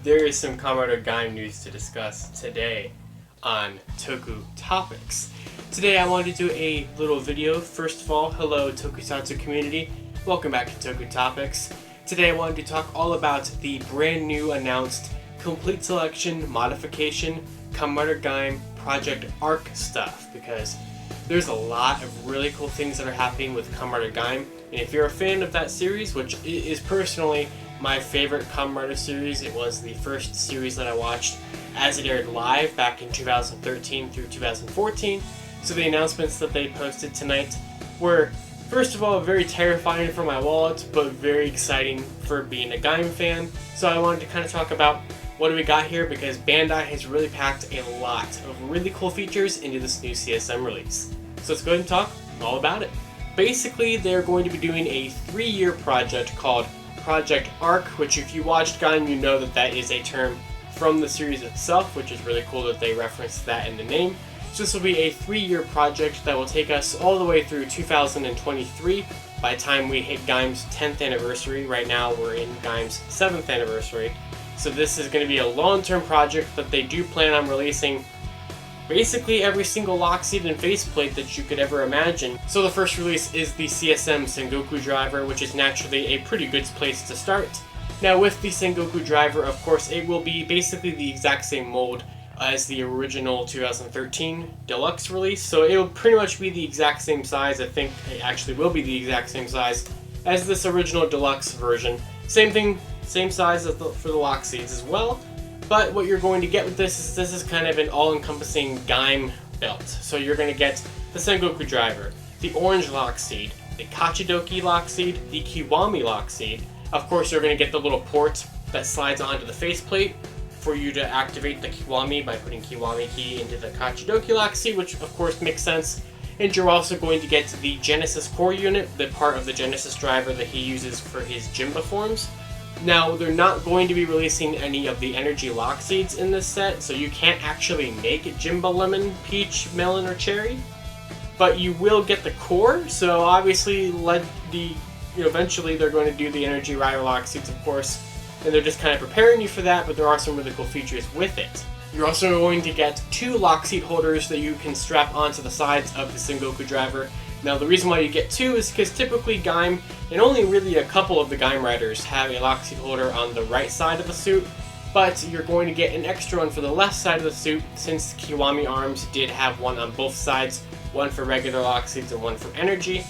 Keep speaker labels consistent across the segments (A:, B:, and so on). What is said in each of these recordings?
A: There is some Kamen Rider Gaim news to discuss today on Toku Topics. Today I wanted to do a little video. First of all, hello Tokusatsu community. Welcome back to Toku Topics. Today I wanted to talk all about the brand new announced Complete Selection Modification Kamen Rider Gaim Project Arc stuff, because there's a lot of really cool things that are happening with Kamen Rider Gaim. And if you're a fan of that series, which is personally my favorite Kamen Rider series, it was the first series that I watched as it aired live back in 2013 through 2014. So the announcements that they posted tonight were, first of all, very terrifying for my wallet, but very exciting for being a Gaim fan. So I wanted to kind of talk about what do we got here, because Bandai has really packed a lot of really cool features into this new CSM release. So let's go ahead and talk all about it. Basically, they're going to be doing a 3-year project called Project Arc, which if you watched Gaim, you know that that is a term from the series itself, which is really cool that they referenced that in the name. So this will be a 3-year project that will take us all the way through 2023 by the time we hit Gaim's 10th anniversary. Right now we're in Gaim's 7th anniversary. So this is going to be a long-term project that they do plan on releasing basically every single Lockseed and faceplate that you could ever imagine. So the first release is the CSM Sengoku Driver, which is naturally a pretty good place to start. Now with the Sengoku Driver, of course, it will be basically the exact same mold as the original 2013 deluxe release, so it will pretty much be the exact same size. I think it actually will be the exact same size as this original deluxe version. Same thing, same size as for the Lockseeds as well. But what you're going to get with this is kind of an all-encompassing Gaim belt. So you're going to get the Sengoku Driver, the Orange Lockseed, the Kachidoki Lockseed, the Kiwami Lockseed. Of course, you're going to get the little port that slides onto the faceplate for you to activate the Kiwami by putting Kiwami key into the Kachidoki Lockseed, which of course makes sense. And you're also going to get the Genesis Core Unit, the part of the Genesis Driver that he uses for his Jimba forms. Now, they're not going to be releasing any of the Energy Lockseeds in this set, so you can't actually make Jimba Lemon, Peach, Melon, or Cherry. But you will get the core, so obviously eventually they're going to do the Energy Rider Lockseeds, of course, and they're just kind of preparing you for that, but there are some really cool features with it. You're also going to get 2 Lockseed holders that you can strap onto the sides of the Sengoku Driver. Now, the reason why you get 2 is because typically Gaim, and only really a couple of the Gaim Riders, have a Lockseed holder on the right side of the suit, but you're going to get an extra one for the left side of the suit, since Kiwami Arms did have one on both sides, one for regular Lockseeds and one for Energy.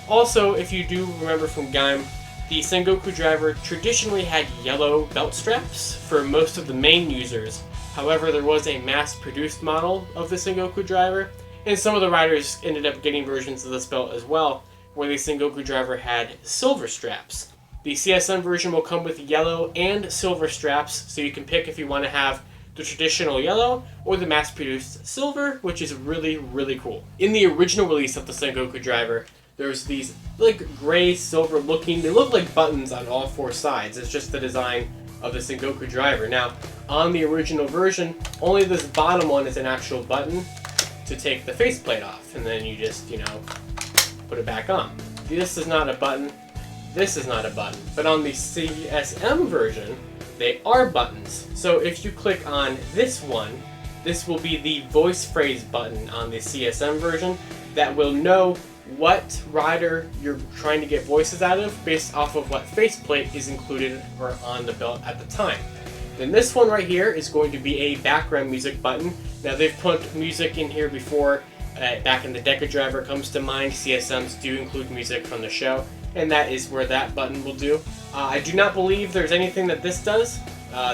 A: Also, if you do remember from Gaim, the Sengoku Driver traditionally had yellow belt straps for most of the main users. However, there was a mass-produced model of the Sengoku Driver, and some of the riders ended up getting versions of this belt as well, where the Sengoku Driver had silver straps. The CSM version will come with yellow and silver straps, so you can pick if you want to have the traditional yellow or the mass-produced silver, which is really, really cool. In the original release of the Sengoku Driver, there's these like gray silver looking, they look like buttons on all 4 sides. It's just the design of the Sengoku Driver. Now, on the original version, only this bottom one is an actual button to take the faceplate off, and then you just, put it back on. This is not a button, this is not a button, but on the CSM version, they are buttons. So if you click on this one, this will be the voice phrase button on the CSM version that will know what rider you're trying to get voices out of based off of what faceplate is included or on the belt at the time. Then this one right here is going to be a background music button. Now, they've put music in here before. Back in the Deca Driver comes to mind. CSMs do include music from the show, and that is where that button will do. I do not believe there's anything that this does.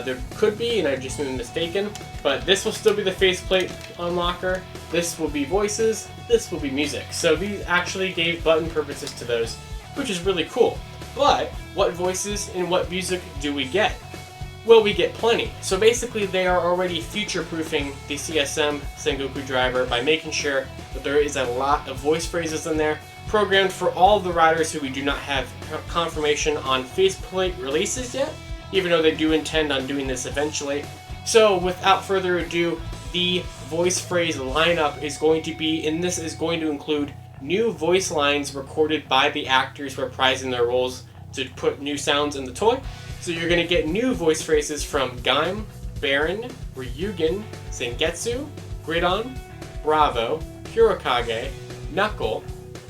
A: There could be, and I've just been mistaken, but this will still be the faceplate unlocker. This will be voices, this will be music. So these actually gave button purposes to those, which is really cool. But what voices and what music do we get? Well, we get plenty. So basically they are already future-proofing the CSM Sengoku Driver by making sure that there is a lot of voice phrases in there, programmed for all of the riders who we do not have confirmation on faceplate releases yet, even though they do intend on doing this eventually. So without further ado, the voice phrase lineup is going to be, and this is going to include new voice lines recorded by the actors reprising their roles to put new sounds in the toy. So you're going to get new voice phrases from Gaim, Baron, Ryugen, Sengetsu, Gridon, Bravo, Kurokage, Knuckle,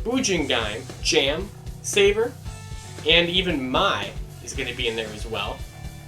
A: Bujin Gaim, Jam, Saber, and even Mai is going to be in there as well.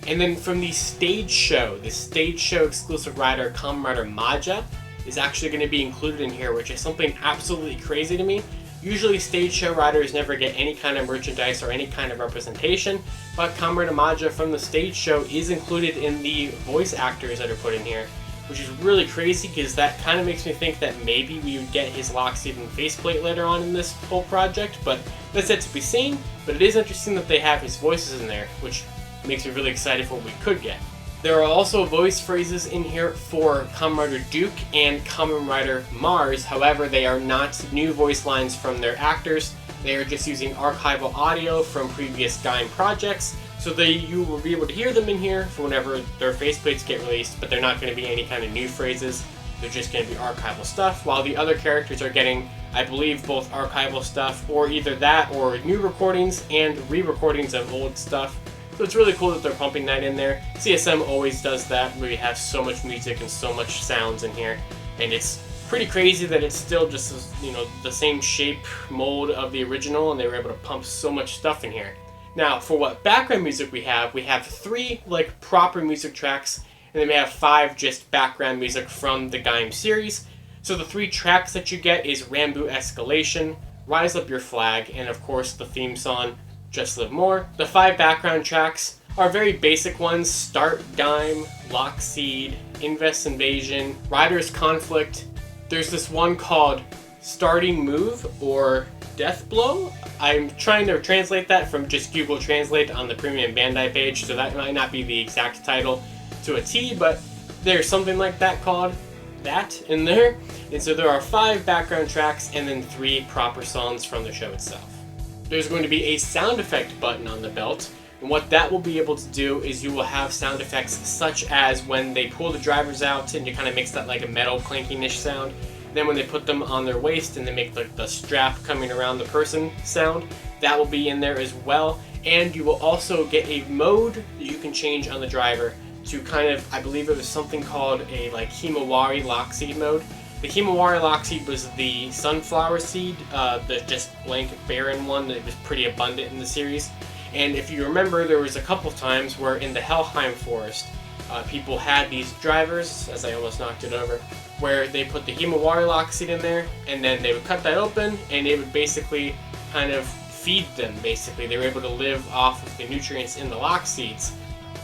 A: And then from the stage show exclusive rider Kamen Rider Maja is actually going to be included in here, which is something absolutely crazy to me. Usually stage show riders never get any kind of merchandise or any kind of representation, but Kamen Rider Maja from the stage show is included in the voice actors that are put in here, which is really crazy because that kind of makes me think that maybe we would get his Lockseed and faceplate later on in this whole project, but that's yet to be seen. But it is interesting that they have his voices in there, which makes me really excited for what we could get. There are also voice phrases in here for Kamen Rider Duke and Kamen Rider Mars. However, they are not new voice lines from their actors. They are just using archival audio from previous Gaim projects, so you will be able to hear them in here for whenever their faceplates get released, but they're not going to be any kind of new phrases. They're just going to be archival stuff, while the other characters are getting, I believe, both archival stuff, or either that or new recordings and re-recordings of old stuff. So it's really cool that they're pumping that in there. CSM always does that, where you have so much music and so much sounds in here, and it's pretty crazy that it's still just, you know, the same shape, mold of the original, and they were able to pump so much stuff in here. Now, for what background music we have 3 like proper music tracks, and then we have 5 just background music from the Gaim series. So the 3 tracks that you get is Rambu Escalation, Rise Up Your Flag, and of course the theme song, Just Live More. The 5 background tracks are very basic ones: Start Gaim, Lockseed, Invest Invasion, Riders Conflict. There's this one called Starting Move or Death Blow. I'm trying to translate that from just Google Translate on the premium Bandai page, so that might not be the exact title to a T, but there's something like that called that in there. And so there are 5 background tracks and then 3 proper songs from the show itself. There's going to be a sound effect button on the belt, and what that will be able to do is you will have sound effects such as when they pull the drivers out and you kind of makes that like a metal clanking-ish sound. Then when they put them on their waist and they make the strap coming around the person sound, that will be in there as well. And you will also get a mode that you can change on the driver to kind of, I believe it was something called a like Himawari Lockseed mode. The Himawari Lockseed was the sunflower seed, the just blank barren one that was pretty abundant in the series. And if you remember, there was a couple times where in the Helheim Forest, people had these drivers, as I almost knocked it over, where they put the Himawari Lockseed in there, and then they would cut that open, and it would basically kind of feed them, basically. They were able to live off of the nutrients in the Lockseeds,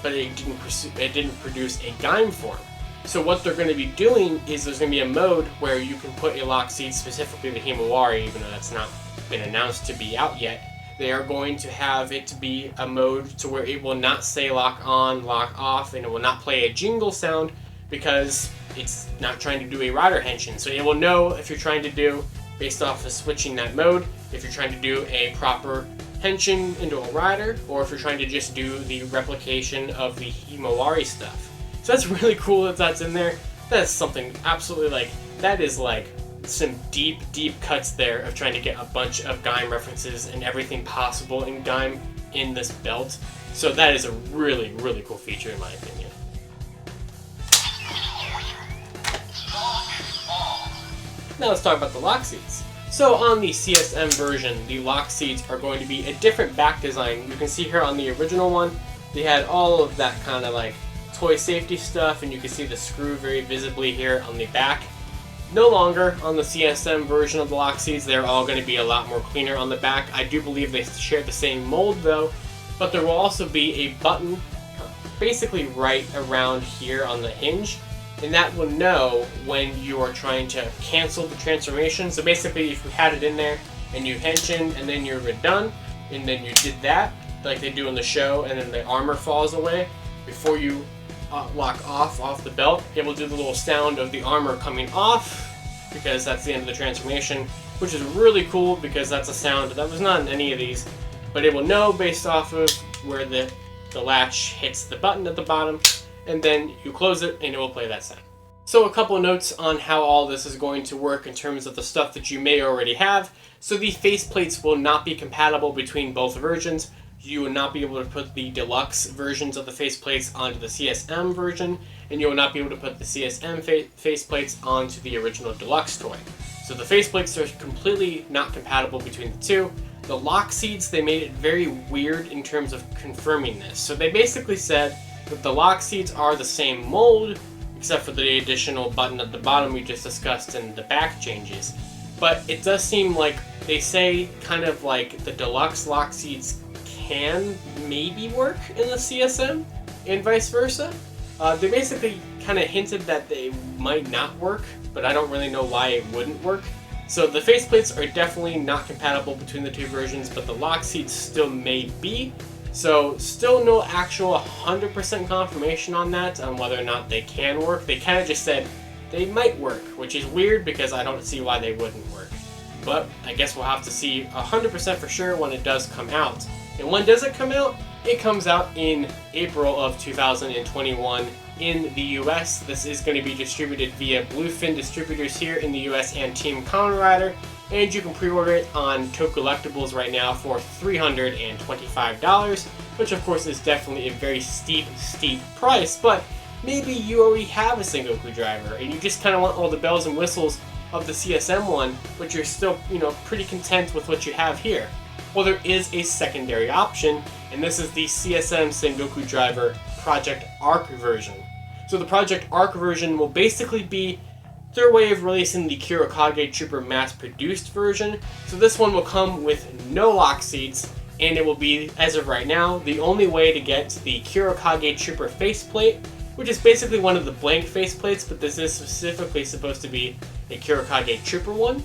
A: but it didn't produce a Gaim form. So what they're going to be doing is there's going to be a mode where you can put a Lockseed, specifically the Himawari, even though that's not been announced to be out yet. They are going to have it to be a mode to where it will not say lock on, lock off, and it will not play a jingle sound because it's not trying to do a rider henshin. So it will know if you're trying to do, based off of switching that mode, if you're trying to do a proper henshin into a rider, or if you're trying to just do the replication of the Himawari stuff. So that's really cool that that's in there. That's something absolutely like, that is like some deep, deep cuts there of trying to get a bunch of Gaim references and everything possible in Gaim in this belt. So that is a really, really cool feature in my opinion. Now let's talk about the Lockseeds. So on the CSM version, the Lockseeds are going to be a different back design. You can see here on the original one, they had all of that kind of like toy safety stuff, and you can see the screw very visibly here on the back. No longer on the CSM version of the Lockseeds, they're all going to be a lot more cleaner on the back. I do believe they share the same mold though, but there will also be a button basically right around here on the hinge, and that will know when you are trying to cancel the transformation. So basically if you had it in there and you henshin and then you're done, and then you did that like they do in the show, and then the armor falls away, before you lock off the belt, it will do the little sound of the armor coming off, because that's the end of the transformation, which is really cool because that's a sound that was not in any of these, but it will know based off of where the latch hits the button at the bottom, and then you close it and it will play that sound. So a couple of notes on how all this is going to work in terms of the stuff that you may already have. So the faceplates will not be compatible between both versions. you will not be able to put the deluxe versions of the faceplates onto the CSM version, and you will not be able to put the CSM faceplates onto the original deluxe toy. So the faceplates are completely not compatible between the two. The Lockseeds, they made it very weird in terms of confirming this. So they basically said that the Lockseeds are the same mold, except for the additional button at the bottom we just discussed and the back changes. But it does seem like they say kind of like the deluxe Lockseeds can maybe work in the CSM and vice versa. They basically kind of hinted that they might not work, but I don't really know why it wouldn't work. So the faceplates are definitely not compatible between the two versions, but the Lockseeds still may be. So still no actual 100% confirmation on that, on whether or not they can work. They kind of just said they might work, which is weird because I don't see why they wouldn't work. But I guess we'll have to see 100% for sure when it does come out. And when does it come out? It comes out in April of 2021 in the US. This is going to be distributed via Bluefin distributors here in the US and Team Kamen Rider. And you can pre-order it on Tokullectibles right now for $325, which of course is definitely a very steep price, but maybe you already have a Sengoku Driver and you just kind of want all the bells and whistles of the CSM one, but you're still, pretty content with what you have here. Well, there is a secondary option, and this is the CSM Sengoku Driver Project Arc version. So the Project Arc version will basically be their way of releasing the Kurokage Trooper mass-produced version. So this one will come with no Lockseeds, and it will be, as of right now, the only way to get the Kurokage Trooper faceplate, which is basically one of the blank faceplates, but this is specifically supposed to be a Kurokage Trooper one.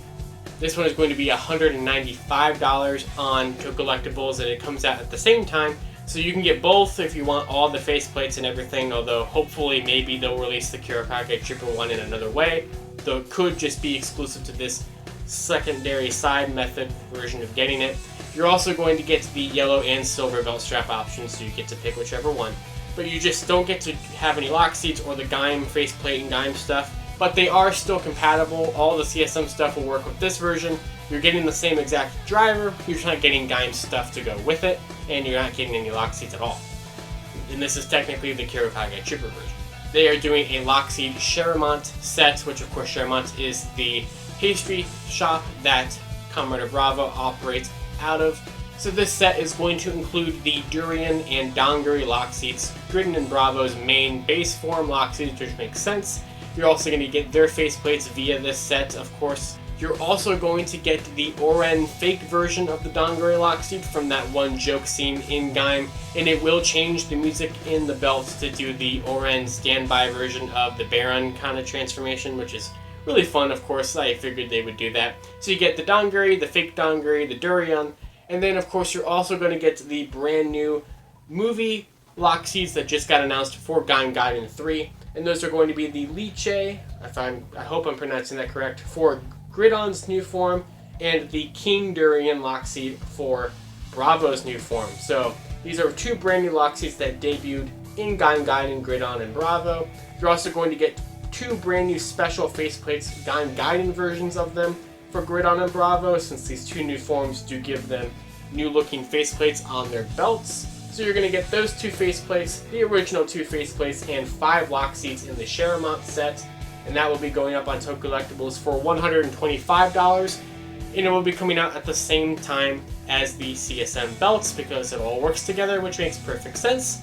A: This one is going to be $195 on Tokullectibles, and it comes out at the same time. So you can get both if you want all the faceplates and everything, although hopefully maybe they'll release the Kurokage Trooper one in another way. Though it could just be exclusive to this secondary side method version of getting it. You're also going to get the yellow and silver belt strap options, so you get to pick whichever one. But you just don't get to have any Lockseeds or the Gaim faceplate and Gaim stuff. But they are still compatible. All the CSM stuff will work with this version. You're getting the same exact driver, you're just not getting Gaim stuff to go with it, and you're not getting any Lockseeds at all. And this is technically the Kurokage Trooper version. They are doing a Lockseed Charamant Set, which of course Charamant is the pastry shop that Kamen Rider Bravo operates out of. So this set is going to include the Durian and Donguri Lockseeds, Gaiden and Bravo's main base form Lockseeds, which makes sense. You're also going to get their faceplates via this set, of course. You're also going to get the Oren fake version of the Donguri Lockseed from that one joke scene in Gaim, and it will change the music in the belt to do the Oren standby version of the Baron kind of transformation, which is really fun, of course. I figured they would do that. So you get the Donguri, the fake Donguri, the Durian, and then of course you're also going to get the brand new movie Lockseeds that just got announced for Gaim Gaiden 3, and those are going to be the Liche, I hope I'm pronouncing that correct, for Gridon's new form, and the King Durian Lockseed for Bravo's new form. So these are two brand new Lockseeds that debuted in Gaim Gaiden, Gridon, and Bravo. You're also going to get two brand new special faceplates, Gaim Gaiden versions of them for Gridon and Bravo, since these two new forms do give them new looking faceplates on their belts. So you're going to get those two faceplates, the original two faceplates, and 5 Lockseeds in the Charamant set. And that will be going up on Tokullectibles for $125, and it will be coming out at the same time as the CSM belts because it all works together, which makes perfect sense.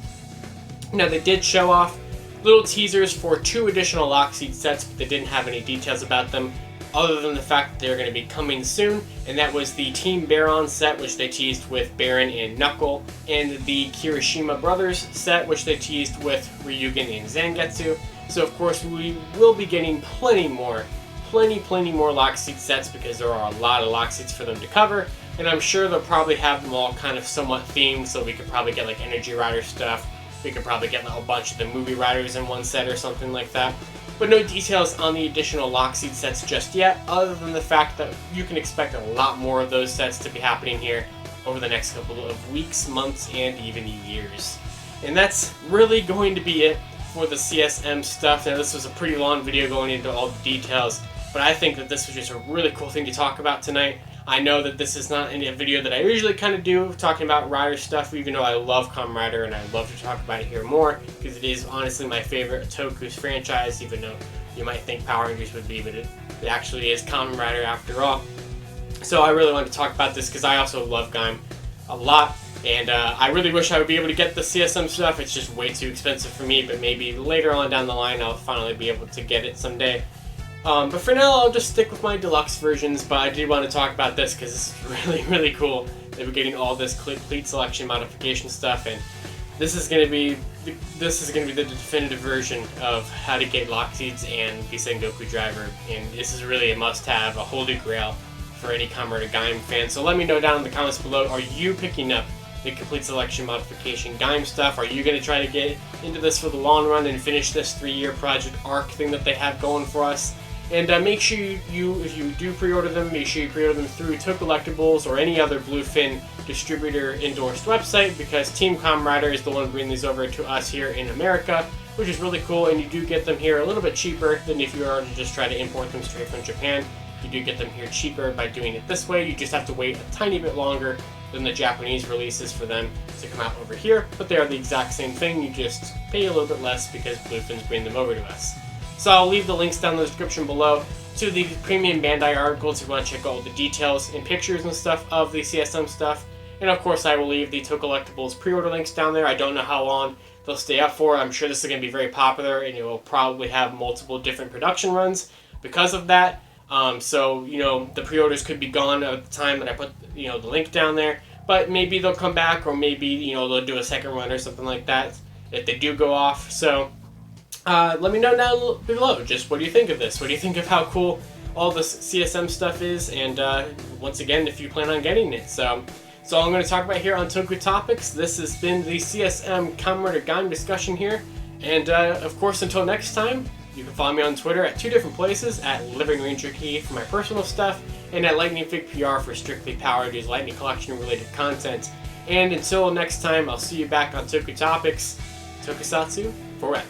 A: Now they did show off little teasers for 2 additional Lockseed sets, but they didn't have any details about them other than the fact that they're going to be coming soon, and that was the Team Baron set, which they teased with Baron and Knuckle, and the Kirishima Brothers set, which they teased with Ryugen and Zangetsu. So of course we will be getting plenty more Lockseed sets because there are a lot of Lockseeds for them to cover, and I'm sure they'll probably have them all kind of somewhat themed, so we could probably get like Energy Rider stuff, we could probably get a bunch of the movie riders in one set or something like that. But no details on the additional Lockseed sets just yet, other than the fact that you can expect a lot more of those sets to be happening here over the next couple of weeks, months, and even years. And that's really going to be it for the CSM stuff. Now this was a pretty long video going into all the details, but I think that this was just a really cool thing to talk about tonight. I know that this is not a video that I usually kind of do, talking about Rider stuff, even though I love Kamen Rider and I'd love to talk about it here more, because it is honestly my favorite Toku's franchise, even though you might think Power Rangers would be, but it actually is Kamen Rider after all. So I really wanted to talk about this because I also love Gaim a lot, and I really wish I would be able to get the CSM stuff. It's just way too expensive for me, but maybe later on down the line I'll finally be able to get it someday. But for now I'll just stick with my deluxe versions, but I did want to talk about this because it's really, really cool that we're getting all this complete selection modification stuff, and this is going to be the definitive version of how to get Lockseeds and the Sengoku Driver, and this is really a must-have, a holy grail for any Kamen Rider Gaim fan. So let me know down in the comments below, are you picking up the complete selection modification Gaim stuff? Are you going to try to get into this for the long run and finish this 3-year project arc thing that they have going for us? And make sure if you do pre-order them, make sure you pre-order them through Tokullectibles or any other Bluefin distributor endorsed website, because Team Kamen Rider is the one bringing these over to us here in America, which is really cool, and you do get them here a little bit cheaper than if you were to just try to import them straight from Japan. You do get them here cheaper by doing it this way. You just have to wait a tiny bit longer than the Japanese releases for them to come out over here, but they are the exact same thing. You just pay a little bit less because Bluefin's bring them over to us. So I'll leave the links down in the description below to the premium Bandai articles if you want to check out all the details and pictures and stuff of the CSM stuff. And of course I will leave the Tokullectibles pre-order links down there. I don't know how long they'll stay up for. I'm sure this is going to be very popular, and it will probably have multiple different production runs because of that. So, you know, the pre-orders could be gone at the time that I put, you know, the link down there, but maybe they'll come back, or maybe, you know, they'll do a second run or something like that if they do go off. So, let me know down below, just what do you think of this? What do you think of how cool all this CSM stuff is? And, once again, if you plan on getting it. So all I'm going to talk about here on Toku Topics. This has been the CSM Kamen Rider Gaim discussion here. And, of course, until next time, you can follow me on Twitter at 2 different places, at Living Ranger Key for my personal stuff, and at Lightning Fig PR for strictly Power Rangers Lightning Collection related content. And until next time, I'll see you back on Toku Topics. Tokusatsu forever.